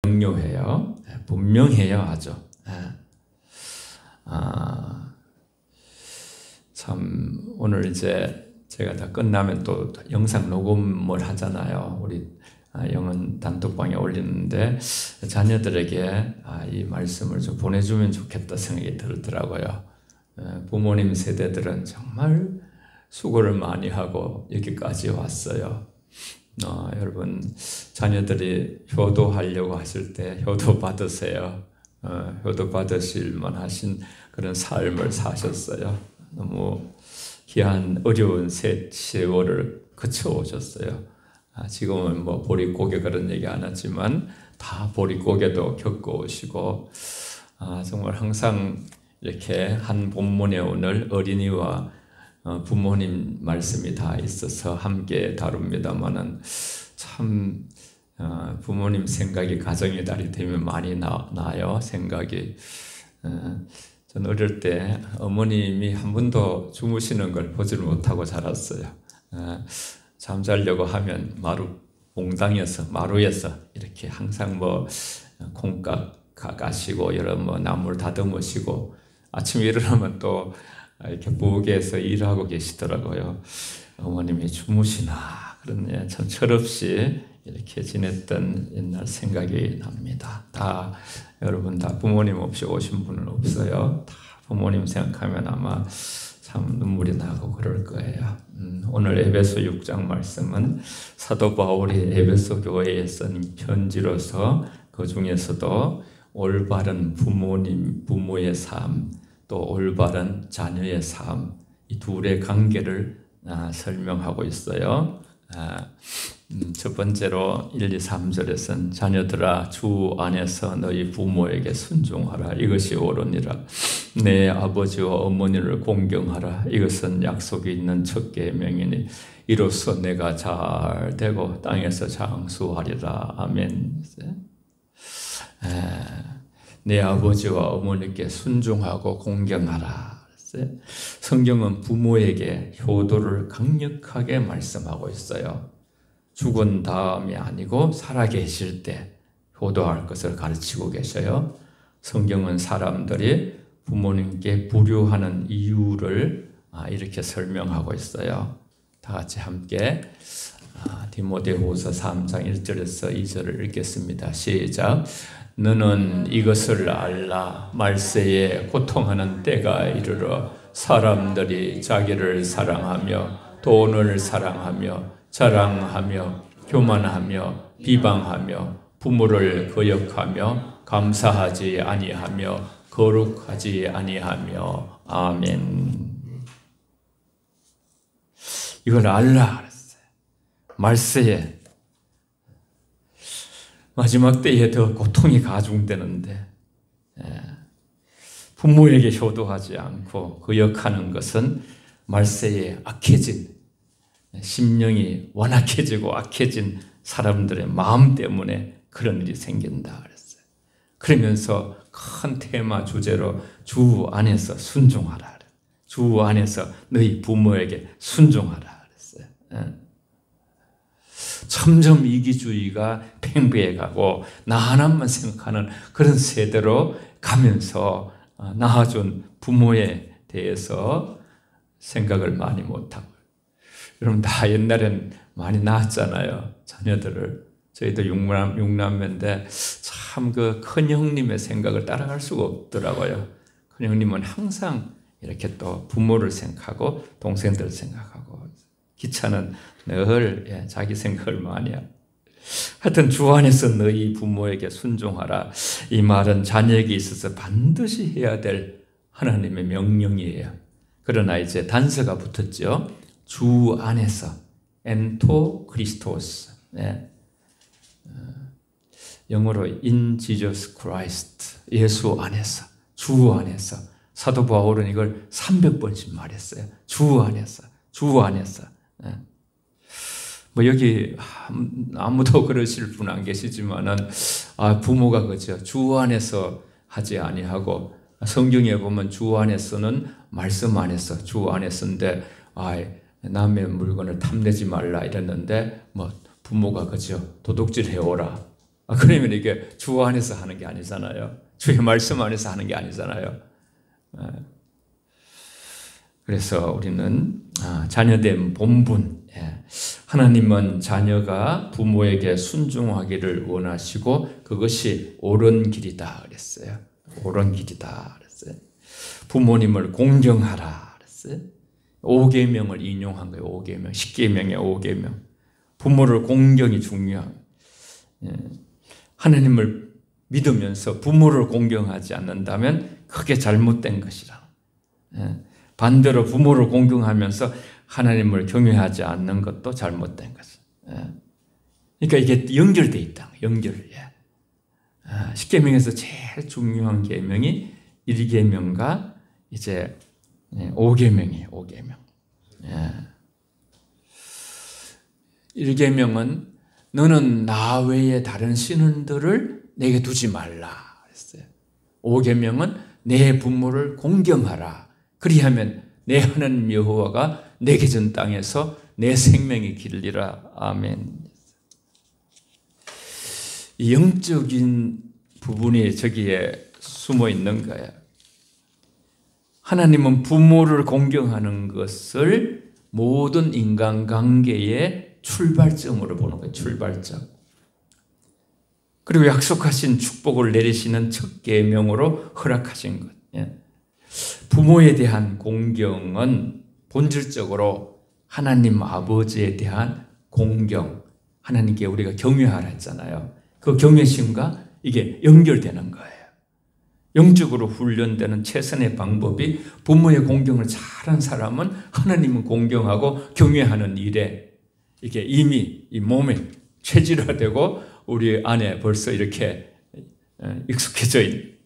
중요해요. 분명해요, 아주. 참 오늘 이제 제가 다 끝나면 또 영상 녹음을 하잖아요. 우리 영은 단톡방에 올리는데 자녀들에게 이 말씀을 좀 보내주면 좋겠다 생각이 들더라고요. 부모님 세대들은 정말 수고를 많이 하고 여기까지 왔어요. 여러분 자녀들이 효도하려고 하실 때 효도 받으세요. 효도 받으실 만하신 그런 삶을 사셨어요. 너무 귀한 어려운 세월을 거쳐오셨어요. 지금은 뭐 보릿고개 그런 얘기 안 하지만 다 보릿고개도 겪어오시고 정말 항상 이렇게 한 본문에 오늘 어린이와 부모님 말씀이 다 있어서 함께 다룹니다만은 참 부모님 생각이 가정의 달이 되면 많이 나요. 생각이. 전 어릴 때 어머님이 한 번도 주무시는 걸 보지를 못하고 자랐어요. 잠자려고 하면 마루에서 이렇게 항상 뭐 콩깍 가시고 여러 뭐 나물 다듬으시고 아침에 일어나면 또 이렇게 부엌에서 일하고 계시더라고요. 어머님이 주무시나 그런 참 철없이 이렇게 지냈던 옛날 생각이 납니다. 다 여러분 다 부모님 없이 오신 분은 없어요. 다 부모님 생각하면 아마 참 눈물이 나고 그럴 거예요. 오늘 에베소 6장 말씀은 사도 바울이 에베소 교회에 쓴 편지로서 그 중에서도 올바른 부모의 삶, 또 올바른 자녀의 삶, 이 둘의 관계를 설명하고 있어요. 첫 번째로 1, 2, 3절에서는 자녀들아 주 안에서 너희 부모에게 순종하라. 이것이 옳으니라. 내 아버지와 어머니를 공경하라. 이것은 약속이 있는 첫 계명이니 이로써 내가 잘 되고 땅에서 장수하리라. 아멘. 내 아버지와 어머니께 순종하고 공경하라. 성경은 부모에게 효도를 강력하게 말씀하고 있어요. 죽은 다음이 아니고 살아계실 때 효도할 것을 가르치고 계셔요. 성경은 사람들이 부모님께 불효하는 이유를 이렇게 설명하고 있어요. 다 같이 함께 디모데후서 3장 1절에서 2절을 읽겠습니다. 시작. 너는 이것을 알라. 말세에 고통하는 때가 이르러 사람들이 자기를 사랑하며 돈을 사랑하며 자랑하며 교만하며 비방하며 부모를 거역하며 감사하지 아니하며 거룩하지 아니하며 아멘. 이걸 알라 그랬어요. 말세에 마지막 때에 더 고통이 가중되는데 부모에게 효도하지 않고 거역하는 것은 말세에 악해진 심령이 완악해지고 악해진 사람들의 마음 때문에 그런 일이 생긴다 그랬어요. 그러면서 큰 테마 주제로 주 안에서 순종하라. 주 안에서 너희 부모에게 순종하라 그랬어요. 점점 이기주의가 팽배해가고 나 하나만 생각하는 그런 세대로 가면서 낳아준 부모에 대해서 생각을 많이 못하고 여러분 다 옛날엔 많이 낳았잖아요. 자녀들을. 저희도 육남매인데 참 그 큰형님의 생각을 따라갈 수가 없더라고요. 큰형님은 항상 이렇게 또 부모를 생각하고 동생들을 생각하고 기차는 늘 자기 생각을 많이 하고 하여튼 주 안에서 너희 부모에게 순종하라. 이 말은 자녀에게 있어서 반드시 해야 될 하나님의 명령이에요. 그러나 이제 단서가 붙었죠. 주 안에서 엔토 크리스토스. 영어로 in Jesus Christ. 예수 안에서, 주 안에서. 사도 바울은 이걸 300번씩 말했어요. 주 안에서, 주 안에서. 뭐 여기 아무도 그러실 분 안 계시지만은 부모가 그죠. 주 안에서 하지 아니하고 성경에 보면 주 안에서는 말씀 안에서 주 안에서인데 남의 물건을 탐내지 말라 이랬는데 뭐 부모가 그죠. 도둑질 해오라. 그러면 이게 주 안에서 하는 게 아니잖아요. 주의 말씀 안에서 하는 게 아니잖아요. 그래서 우리는 자녀된 본분, 하나님은 자녀가 부모에게 순종하기를 원하시고 그것이 옳은 길이다 그랬어요. 옳은 길이다 그랬어요. 부모님을 공경하라 그랬어요. 5계명을 인용한 거예요. 5계명, 10계명의 5계명. 부모를 공경이 중요한 거예요. 하나님을 믿으면서 부모를 공경하지 않는다면 그게 잘못된 것이라. 반대로 부모를 공경하면서 하나님을 경외하지 않는 것도 잘못된 것이에요. 그러니까 이게 연결되어 있다. 연결. 10계명에서 제일 중요한 계명이 1계명과 이제 5계명이에요. 5계명. 1계명은 너는 나 외에 다른 신들을 내게 두지 말라 그랬어요. 5계명은 내 부모를 공경하라. 그리하면 내 하나님 여호와가 내게 준 땅에서 내 생명이 길리라. 아멘. 이 영적인 부분이 저기에 숨어 있는 거예요. 하나님은 부모를 공경하는 것을 모든 인간관계의 출발점으로 보는 거예요. 출발점. 그리고 약속하신 축복을 내리시는 첫 계명으로 허락하신 것. 부모에 대한 공경은 본질적으로 하나님 아버지에 대한 공경, 하나님께 우리가 경외하라 했잖아요. 그 경외심과 이게 연결되는 거예요. 영적으로 훈련되는 최선의 방법이 부모의 공경을 잘한 사람은 하나님을 공경하고 경외하는 일에 이게 이미 이 몸에 체질화되고 우리 안에 벌써 이렇게 익숙해져 있는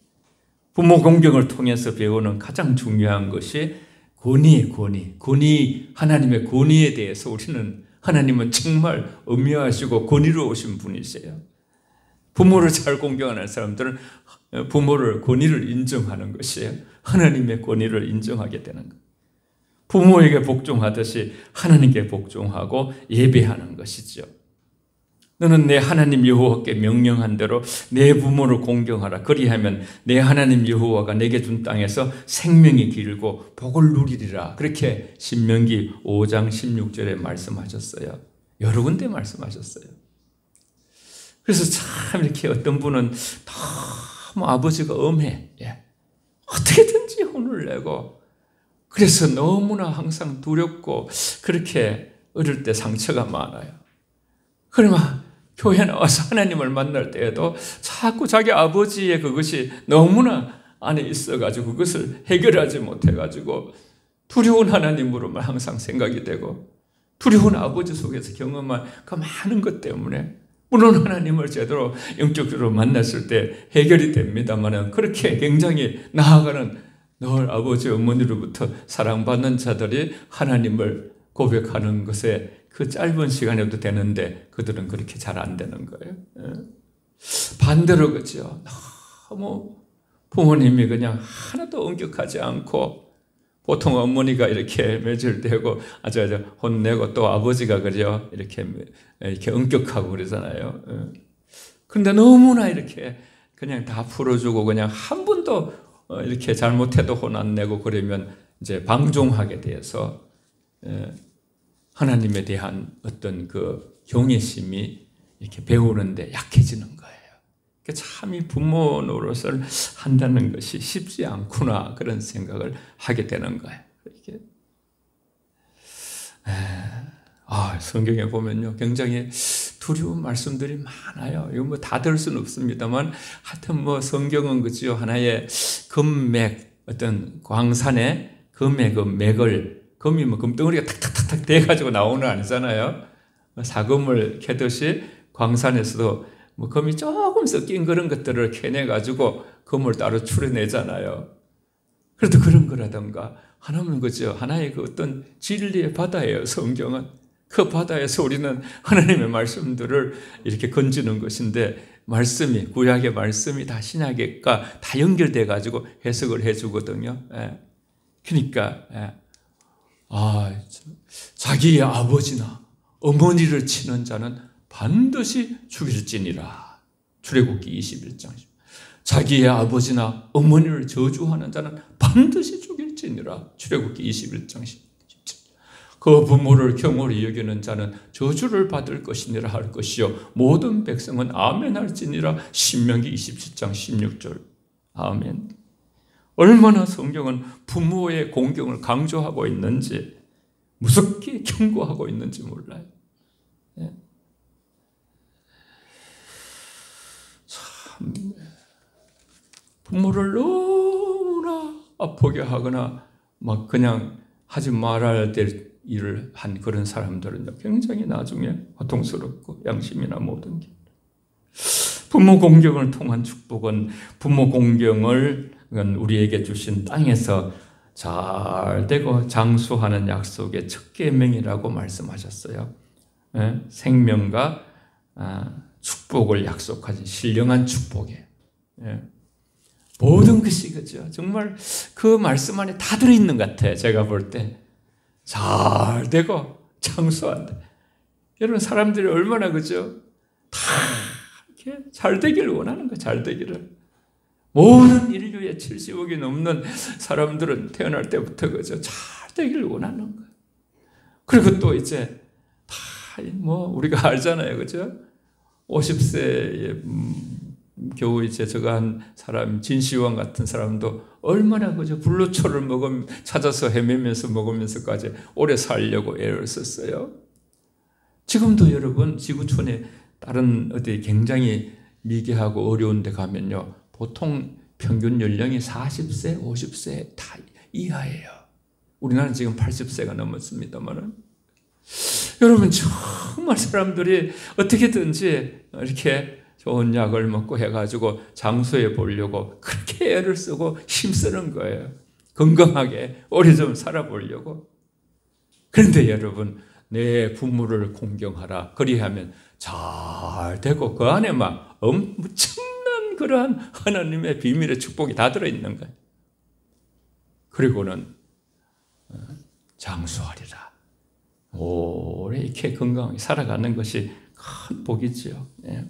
부모 공경을 통해서 배우는 가장 중요한 것이 권위, 하나님의 권위에 대해서 우리는 하나님은 정말 엄묘하시고 권위로우신 분이세요. 부모를 잘 공경하는 사람들은 부모를 권위를 인정하는 것이에요. 하나님의 권위를 인정하게 되는 거예요. 부모에게 복종하듯이 하나님께 복종하고 예배하는 것이죠. 너는 내 하나님 여호와께 명령한 대로 내 부모를 공경하라. 그리하면 내 하나님 여호와가 내게 준 땅에서 생명이 길고 복을 누리리라. 그렇게 신명기 5장 16절에 말씀하셨어요. 여러 군데 말씀하셨어요. 그래서 참 이렇게 어떤 분은 너무 아버지가 엄해. 어떻게든지 혼을 내고 그래서 너무나 항상 두렵고 그렇게 어릴 때 상처가 많아요. 그러면 교회 나와서 하나님을 만날 때에도 자꾸 자기 아버지의 그것이 너무나 안에 있어가지고 그것을 해결하지 못해가지고 두려운 하나님으로만 항상 생각이 되고 두려운 아버지 속에서 경험한 그 많은 것 때문에 물론 하나님을 제대로 영적으로 만났을 때 해결이 됩니다만 그렇게 굉장히 나아가는 늘 아버지 어머니로부터 사랑받는 자들이 하나님을 고백하는 것에 그 짧은 시간에도 되는데 그들은 그렇게 잘 안 되는 거예요. 반대로 그죠. 너무 부모님이 그냥 하나도 엄격하지 않고 보통 어머니가 이렇게 매질되고 아주 혼내고 또 아버지가 그죠. 이렇게 엄격하고 그러잖아요. 그런데 너무나 이렇게 그냥 다 풀어주고 그냥 한 번도 이렇게 잘못해도 혼 안 내고 그러면 이제 방종하게 돼서 하나님에 대한 어떤 그 경외심이 이렇게 배우는데 약해지는 거예요. 참 이 부모 노릇을 한다는 것이 쉽지 않구나 그런 생각을 하게 되는 거예요. 이렇게 성경에 보면요 굉장히 두려운 말씀들이 많아요. 이거 뭐 다 들 수는 없습니다만 하여튼 뭐 성경은 그죠 하나의 금맥 어떤 광산에 금의 그 맥을 금이 뭐 금덩어리가 탁탁탁탁 돼가지고 나오는 아니잖아요. 사금을 캐듯이 광산에서도 뭐 금이 조금 섞인 그런 것들을 캐내가지고 금을 따로 추려내잖아요. 그래도 그런 거라던가 하나는 그죠 하나의 그 어떤 진리의 바다예요. 성경은 그 바다에서 우리는 하나님의 말씀들을 이렇게 건지는 것인데 말씀이 구약의 말씀이 다 신약과 다 연결돼 가지고 해석을 해주거든요. 그러니까 자기의 아버지나 어머니를 치는 자는 반드시 죽일지니라. 출애굽기 21장. 자기의 아버지나 어머니를 저주하는 자는 반드시 죽일지니라. 출애굽기 21장 17. 그 부모를 경홀히 여기는 자는 저주를 받을 것이니라 할 것이요 모든 백성은 아멘 할지니라. 신명기 27장 16절. 아멘. 얼마나 성경은 부모의 공경을 강조하고 있는지, 무섭게 경고하고 있는지 몰라요. 참, 부모를 너무나 아프게 하거나 막 그냥 하지 말아야 될 일을 한 그런 사람들은 굉장히 나중에 고통스럽고 양심이나 모든 게. 부모 공경을 통한 축복은 부모 공경을 우리에게 주신 땅에서 잘 되고 장수하는 약속의 첫 계명이라고 말씀하셨어요. 생명과 축복을 약속하신 신령한 축복이에요. 모든 것이 그죠. 정말 그 말씀 안에 다 들어있는 것 같아요. 제가 볼 때. 잘 되고 장수한다. 여러분 사람들이 얼마나 그죠? 다 이렇게 잘 되기를 원하는 거예요. 잘 되기를. 모든 인류의 70억이 넘는 사람들은 태어날 때부터 그죠? 잘 되기를 원하는 거예요. 그리고 또 이제 다 뭐 우리가 알잖아요. 그죠? 50세에 겨우 이제 저거 한 사람, 진시황 같은 사람도 얼마나 그저 불로초를 찾아서 헤매면서 먹으면서까지 오래 살려고 애를 썼어요. 지금도 여러분 지구촌에 다른 어디 굉장히 미개하고 어려운 데 가면요. 보통 평균 연령이 40세, 50세 다 이하예요. 우리나라는 지금 80세가 넘었습니다만은. 여러분 정말 사람들이 어떻게든지 이렇게 좋은 약을 먹고 해가지고 장수해 보려고 그렇게 애를 쓰고 힘쓰는 거예요. 건강하게 오래 좀 살아보려고. 그런데 여러분 내 부모를 공경하라. 그리하면 잘 되고 그 안에 막 엄청난 그러한 하나님의 비밀의 축복이 다 들어있는 거예요. 그리고는 장수하리라. 오래 이렇게 건강하게 살아가는 것이 큰 복이지요. 네.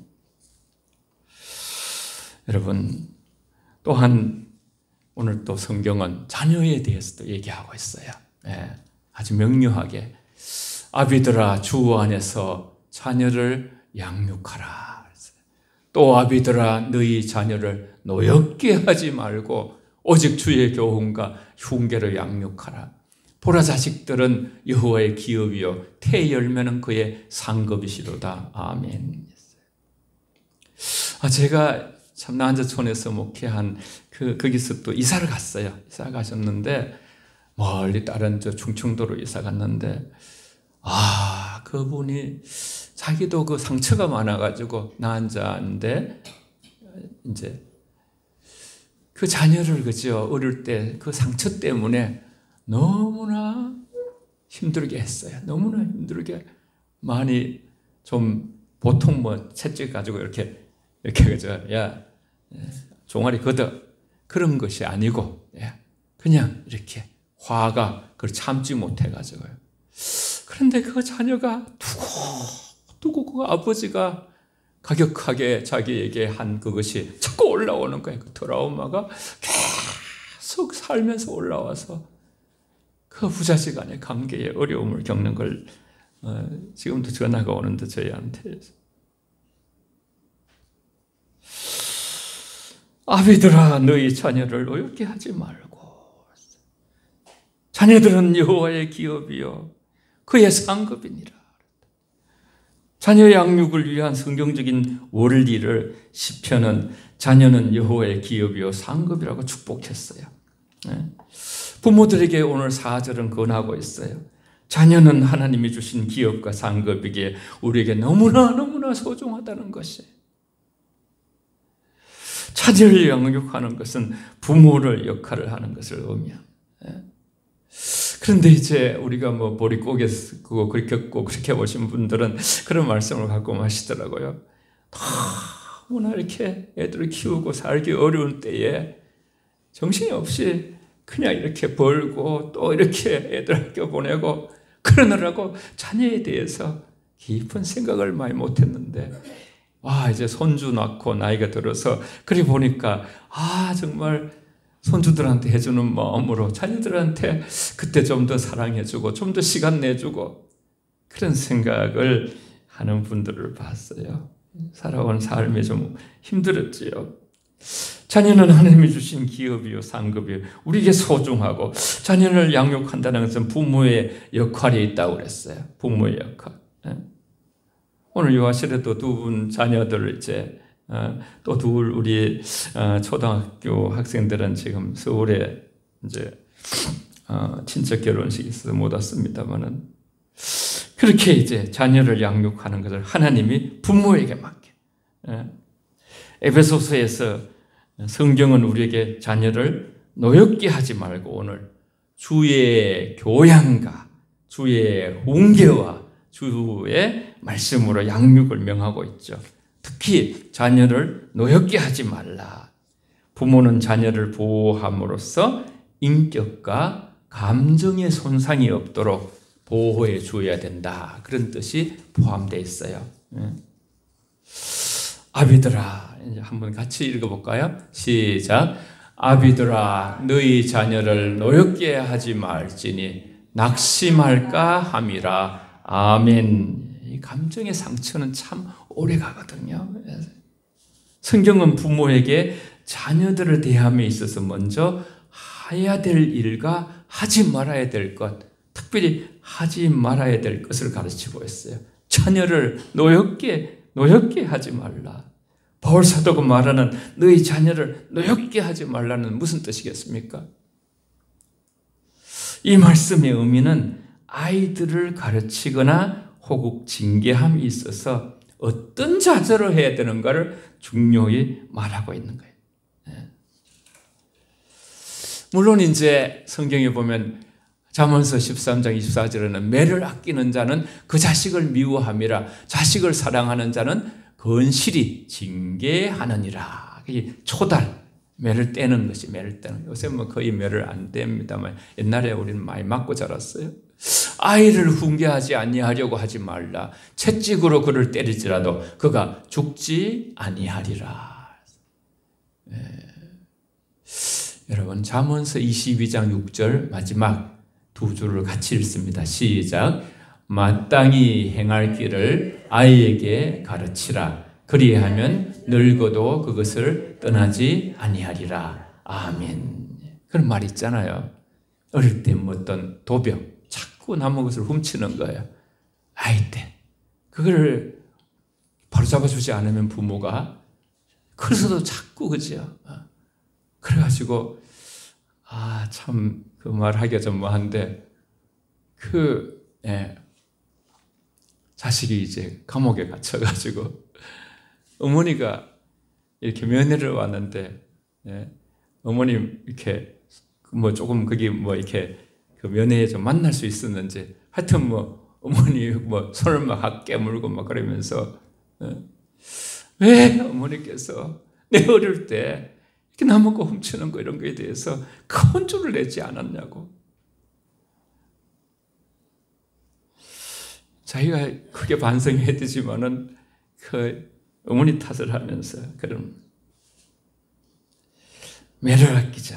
여러분 또한 오늘 또 성경은 자녀에 대해서도 얘기하고 있어요. 네. 아주 명료하게 아비들아 주 안에서 자녀를 양육하라. 또 아비들아 너희 자녀를 노엽게 하지 말고 오직 주의 교훈과 흉계를 양육하라. 보라 자식들은 여호와의 기업이요 태 열매는 그의 상급이시로다. 아멘. 제가 참 난저촌에서 목회한 거기서 또 이사를 갔어요. 이사 가셨는데 멀리 다른 충청도로 이사 갔는데 그분이 자기도 그 상처가 많아가지고 난자인데 이제 그 자녀를 그죠 어릴 때 그 상처 때문에 너무나 힘들게 했어요. 너무나 힘들게 많이 좀 보통 뭐 채찍 가지고 이렇게 그죠 야 종아리 걷어 그런 것이 아니고 그냥 이렇게 화가 그걸 참지 못해가지고요. 그런데 그 자녀가 두고 그 아버지가 가격하게 자기에게 한 그것이 자꾸 올라오는 거예요. 그 트라우마가 계속 살면서 올라와서 그 부자지간의 관계에 어려움을 겪는 걸 지금도 전화가 오는데 저희한테 아비들아 너희 자녀를 노엽게 하지 말고 자녀들은 여호와의 기업이요 그의 상급이니라. 자녀 양육을 위한 성경적인 원리를 시편은 자녀는 여호와의 기업이요 상급이라고 축복했어요. 부모들에게 오늘 4절은 권하고 있어요. 자녀는 하나님이 주신 기업과 상급이기에 우리에게 너무나 소중하다는 것이에요. 자녀를 양육하는 것은 부모를 역할을 하는 것을 의미합니다. 그런데 이제 우리가 뭐 보릿고개 쓰고 그렇게 겪고 그렇게 보신 분들은 그런 말씀을 갖고 하시더라고요. 너무나 이렇게 애들을 키우고 살기 어려운 때에 정신이 없이 그냥 이렇게 벌고 또 이렇게 애들 학교 보내고 그러느라고 자녀에 대해서 깊은 생각을 많이 못했는데 이제 손주 낳고 나이가 들어서 그래 보니까 정말 손주들한테 해주는 마음으로 자녀들한테 그때 좀 더 사랑해주고 좀 더 시간 내주고 그런 생각을 하는 분들을 봤어요. 살아온 삶이 좀 힘들었지요. 자녀는 하나님이 주신 기업이요 상급이요 우리에게 소중하고 자녀를 양육한다는 것은 부모의 역할이 있다고 그랬어요. 부모의 역할. 오늘 요하실에도 두 분 자녀들 이제 또 둘 우리 초등학교 학생들은 지금 서울에 이제 친척 결혼식이 있어서 못 왔습니다만은 그렇게 이제 자녀를 양육하는 것을 하나님이 부모에게 맡겨. 에베소서에서 성경은 우리에게 자녀를 노엽게 하지 말고 오늘 주의 교양과 주의 훈계와 주의 말씀으로 양육을 명하고 있죠. 특히 자녀를 노엽게 하지 말라. 부모는 자녀를 보호함으로써 인격과 감정의 손상이 없도록 보호해 주어야 된다. 그런 뜻이 포함되어 있어요. 아비들아, 이제 한번 같이 읽어볼까요? 시작. 아비들아, 너희 자녀를 노엽게 하지 말지니 낙심할까 함이라. 아멘. 이 감정의 상처는 참 오래 가거든요. 성경은 부모에게 자녀들을 대함에 있어서 먼저 해야 될 일과 하지 말아야 될 것, 특별히 하지 말아야 될 것을 가르치고 있어요. 자녀를 노엽게 하지 말라. 바울 사도가 말하는 너희 자녀를 노엽게 하지 말라는 무슨 뜻이겠습니까? 이 말씀의 의미는 아이들을 가르치거나 혹은 징계함이 있어서 어떤 자세로 해야 되는가를 중요히 말하고 있는 거예요. 물론 이제 성경에 보면 잠언서 13장 24절에는 매를 아끼는 자는 그 자식을 미워함이라. 자식을 사랑하는 자는 건실히 징계하느니라. 초달, 매를 떼는 것이 매를 떼는. 요새 뭐 거의 매를 안 뗍니다만 옛날에 우리는 많이 맞고 자랐어요. 아이를 훈계하지 아니하려고 하지 말라. 채찍으로 그를 때리지라도 그가 죽지 아니하리라. 여러분 잠언서 22장 6절 마지막 두 줄을 같이 읽습니다. 시작. 마땅히 행할 길을 아이에게 가르치라. 그리하면 늙어도 그것을 떠나지 아니하리라. 아멘. 그런 말 있잖아요. 어릴 때 어떤 도벽 자꾸 남의 것을 훔치는 거예요. 아이 때 그걸 바로잡아주지 않으면 부모가 그래서도 자꾸 그죠. 그래가지고 참 그 말 하기가 좀 뭐한데 자식이 이제 감옥에 갇혀가지고 어머니가 이렇게 면회를 왔는데 어머님 이렇게 뭐 조금 거기 뭐 이렇게 그 면회에 좀 만날 수 있었는지 하여튼 뭐 어머니 뭐 손을 막 깨물고 막 그러면서 왜 어머니께서 내 어릴 때 이렇게 남의 거 훔치는 거 이런 거에 대해서 큰 줄을 내지 않았냐고. 자기가 크게 반성해야 되지만은 그 어머니 탓을 하면서 그런 매를 아끼지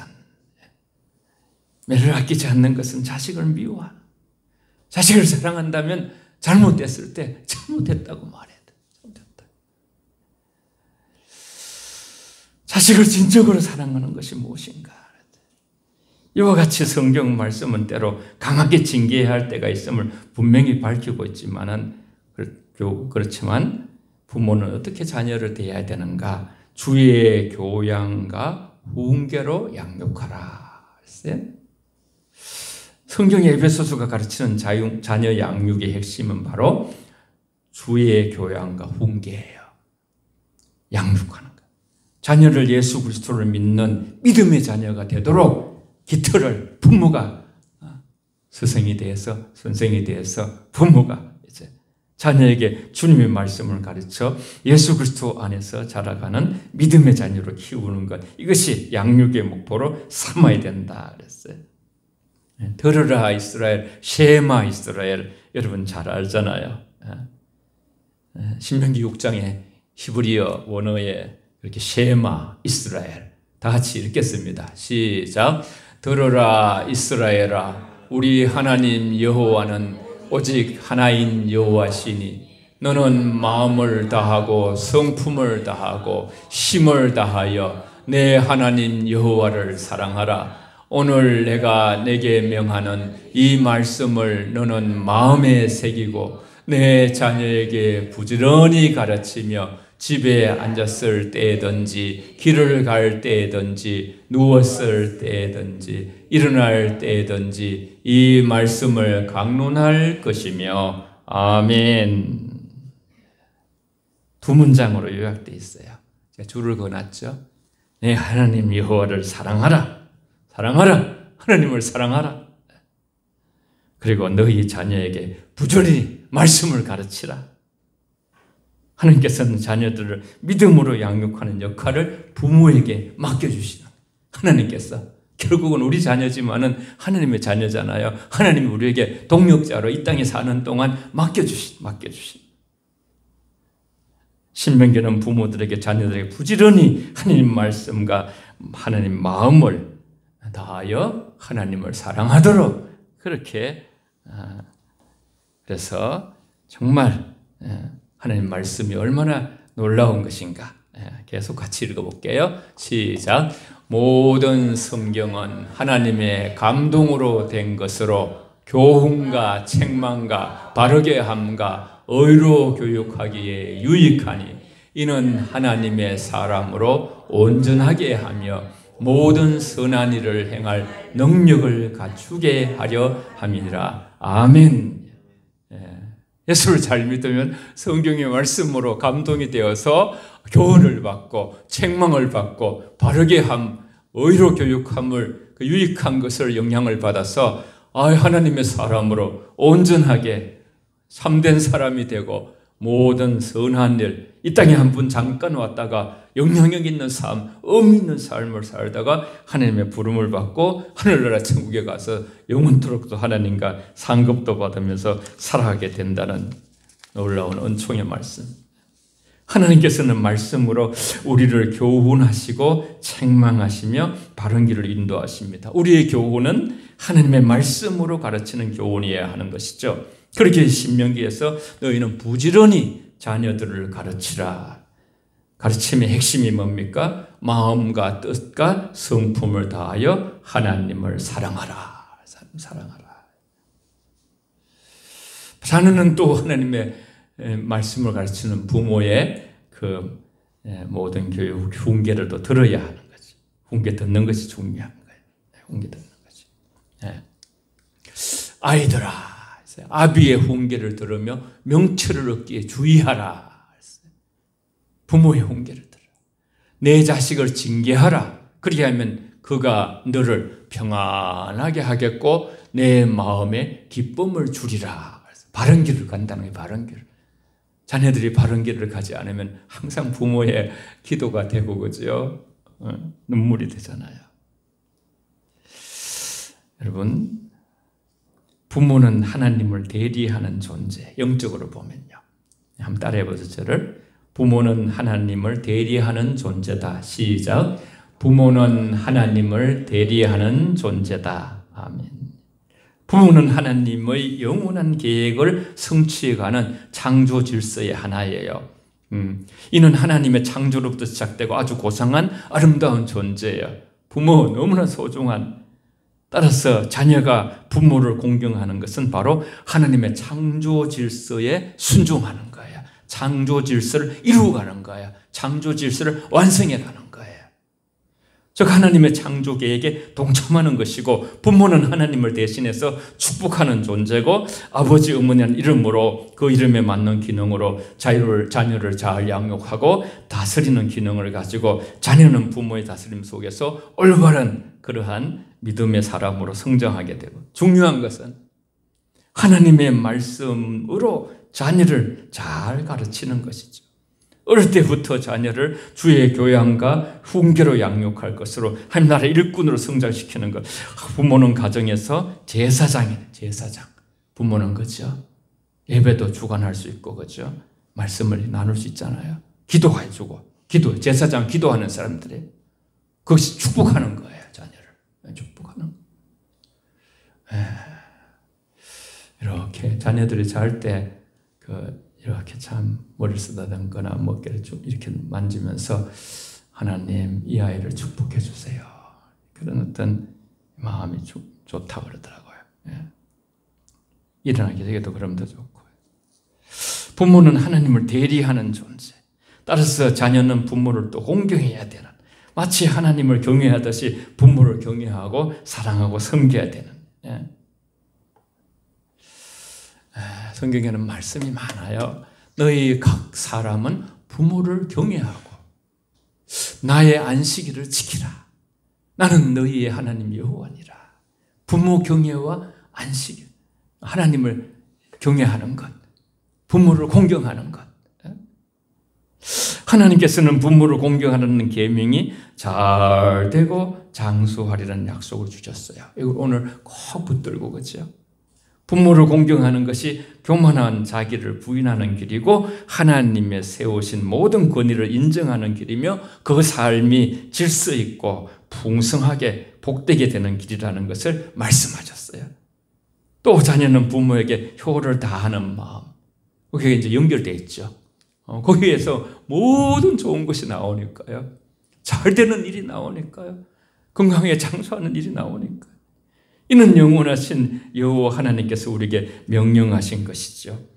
않는 것은 자식을 미워하는. 자식을 사랑한다면 잘못됐을 때 잘못했다고 말해야 돼. 잘못했다. 자식을 진정으로 사랑하는 것이 무엇인가? 이와 같이 성경 말씀은 때로 강하게 징계해야 할 때가 있음을 분명히 밝히고 있지만은 그렇지만 부모는 어떻게 자녀를 대해야 되는가? 주의 교양과 훈계로 양육하라. 했어요. 성경의 에베소서가 가르치는 자녀 양육의 핵심은 바로 주의 교양과 훈계예요. 양육하는 것. 자녀를 예수 그리스도를 믿는 믿음의 자녀가 되도록 기틀을 부모가 스승이 되어서 선생이 되어서 부모가 이제 자녀에게 주님의 말씀을 가르쳐 예수 그리스도 안에서 자라가는 믿음의 자녀로 키우는 것, 이것이 양육의 목표로 삼아야 된다 그랬어요. 들으라 이스라엘, 셰마 이스라엘, 여러분 잘 알잖아요. 신명기 6장에 히브리어 원어에 이렇게 셰마 이스라엘 다 같이 읽겠습니다. 시작. 들으라 이스라엘아, 우리 하나님 여호와는 오직 하나인 여호와시니 너는 마음을 다하고 성품을 다하고 힘을 다하여 내 하나님 여호와를 사랑하라. 오늘 내가 내게 명하는 이 말씀을 너는 마음에 새기고 내 자녀에게 부지런히 가르치며 집에 앉았을 때든지 길을 갈 때든지 누웠을 때든지 일어날 때든지 이 말씀을 강론할 것이며. 아멘. 두 문장으로 요약되어 있어요. 제가 줄을 그어놨죠. 내 하나님 여호와를 사랑하라. 사랑하라. 하나님을 사랑하라. 그리고 너희 자녀에게 부지런히 말씀을 가르치라. 하나님께서는 자녀들을 믿음으로 양육하는 역할을 부모에게 맡겨주시는, 하나님께서 결국은 우리 자녀지만은 하나님의 자녀잖아요. 하나님이 우리에게 동역자로 이 땅에 사는 동안 맡겨주신. 신명기는 부모들에게 자녀들에게 부지런히 하나님 말씀과 하나님 마음을 다하여 하나님을 사랑하도록 그렇게, 그래서 정말 하나님 말씀이 얼마나 놀라운 것인가. 계속 같이 읽어볼게요. 시작. 모든 성경은 하나님의 감동으로 된 것으로 교훈과 책망과 바르게 함과 의로 교육하기에 유익하니 이는 하나님의 사람으로 온전하게 하며 모든 선한 일을 행할 능력을 갖추게 하려 함이니라. 아멘. 예수를 잘 믿으면 성경의 말씀으로 감동이 되어서 교훈을 받고 책망을 받고 바르게 함, 의로 교육함을, 그 유익한 것을 영향을 받아서 하나님의 사람으로 온전하게 참된 사람이 되고 모든 선한 일, 이 땅에 한 분 잠깐 왔다가 영향력 있는 삶, 의미 있는 삶을 살다가 하나님의 부름을 받고 하늘나라 천국에 가서 영원토록도 하나님과 상급도 받으면서 살아가게 된다는 놀라운 은총의 말씀. 하나님께서는 말씀으로 우리를 교훈하시고 책망하시며 바른 길을 인도하십니다. 우리의 교훈은 하나님의 말씀으로 가르치는 교훈이어야 하는 것이죠. 그렇게 신명기에서 너희는 부지런히 자녀들을 가르치라. 가르침의 핵심이 뭡니까? 마음과 뜻과 성품을 다하여 하나님을 사랑하라. 사랑하라. 자녀는 또 하나님의 말씀을 가르치는 부모의 그 모든 교육 훈계를 또 들어야 하는 거지. 훈계 듣는 것이 중요한 거예요. 훈계 듣는 거지. 아이들아, 아비의 훈계를 들으며 명철을 얻기에 주의하라. 부모의 훈계를 들어. 내 자식을 징계하라. 그렇게 하면 그가 너를 평안하게 하겠고 내 마음에 기쁨을 주리라. 바른 길을 간다는 게 바른 길. 자녀들이 바른 길을 가지 않으면 항상 부모의 기도가 되고 그죠? 눈물이 되잖아요. 여러분, 부모는 하나님을 대리하는 존재. 영적으로 보면요. 한번 따라해 보세요. 저를. 부모는 하나님을 대리하는 존재다. 시작. 부모는 하나님을 대리하는 존재다. 아멘. 부모는 하나님의 영원한 계획을 성취해가는 창조 질서의 하나예요. 이는 하나님의 창조로부터 시작되고 아주 고상한 아름다운 존재예요. 부모 너무나 소중한. 따라서 자녀가 부모를 공경하는 것은 바로 하나님의 창조 질서에 순종하는 거예요. 창조 질서를 이루어가는 거예요. 창조 질서를 완성해가는 거예요. 즉 하나님의 창조 계획에 동참하는 것이고 부모는 하나님을 대신해서 축복하는 존재고 아버지 어머니는 이름으로 그 이름에 맞는 기능으로 자녀를 잘 양육하고 다스리는 기능을 가지고 자녀는 부모의 다스림 속에서 올바른 그러한 믿음의 사람으로 성장하게 되고 중요한 것은 하나님의 말씀으로 자녀를 잘 가르치는 것이죠. 어릴 때부터 자녀를 주의 교양과 훈계로 양육할 것으로 하나님 나라의 일꾼으로 성장시키는 것. 부모는 가정에서 제사장이네. 제사장. 부모는 그죠. 예배도 주관할 수 있고 그죠. 말씀을 나눌 수 있잖아요. 기도해주고, 제사장 기도하는 사람들이 그것이 축복하는 거예요. 자녀를 축복하는. 이렇게 자녀들이 잘 때 이렇게 참 머리를 쓰다듬거나 어깨를 좀 이렇게 만지면서 하나님 이 아이를 축복해 주세요. 그런 어떤 마음이 좋다고 그러더라고요. 일어나게 되게도 그러면 더 좋고. 부모는 하나님을 대리하는 존재. 따라서 자녀는 부모를 또 공경해야 되는, 마치 하나님을 경외하듯이 부모를 경외하고 사랑하고 섬겨야 되는. 성경에는 말씀이 많아요. 너희 각 사람은 부모를 경외하고 나의 안식일을 지키라. 나는 너희의 하나님 여호와니라. 부모 경외와 안식일, 하나님을 경외하는 것, 부모를 공경하는 것. 하나님께서는 부모를 공경하는 계명이 잘 되고 장수하리라는 약속을 주셨어요. 이걸 오늘 꼭 붙들고, 그렇죠? 부모를 공경하는 것이 교만한 자기를 부인하는 길이고 하나님의 세우신 모든 권위를 인정하는 길이며 그 삶이 질서 있고 풍성하게 복되게 되는 길이라는 것을 말씀하셨어요. 또 자녀는 부모에게 효를 다하는 마음, 그게 이제 연결되어 있죠. 거기에서 모든 좋은 것이 나오니까요. 잘 되는 일이 나오니까요. 건강하게 장수하는 일이 나오니까요. 이는 영원하신 여호와 하나님께서 우리에게 명령하신 것이죠.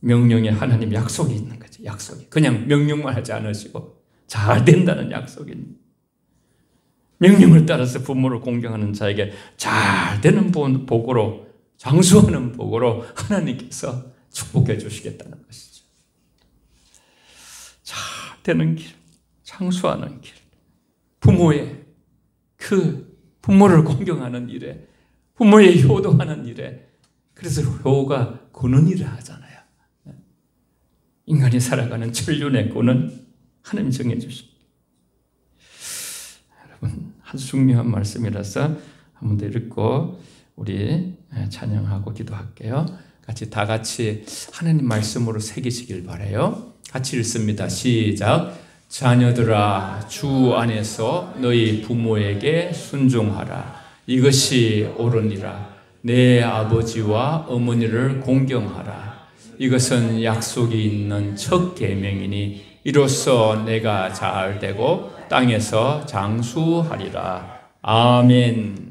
명령에 하나님 약속이 있는 거죠. 약속이. 그냥 명령만 하지 않으시고 잘 된다는 약속입니다. 명령을 따라서 부모를 공경하는 자에게 잘 되는 복으로, 장수하는 복으로 하나님께서 축복해 주시겠다는 것이죠. 잘 되는 길, 장수하는 길, 부모의 부모를 공경하는 일에, 부모의 효도하는 일에, 그래서 효가 구는 일을 하잖아요. 인간이 살아가는 천륜의 구는 하나님 정해주십니다. 여러분, 아주 중요한 말씀이라서 한 번 더 읽고 우리 찬양하고 기도할게요. 다 같이 하나님 말씀으로 새기시길 바라요. 같이 읽습니다. 시작. 자녀들아, 주 안에서 너희 부모에게 순종하라. 이것이 옳으니라. 내 아버지와 어머니를 공경하라. 이것은 약속이 있는 첫 계명이니 이로써 내가 잘 되고 땅에서 장수하리라. 아멘.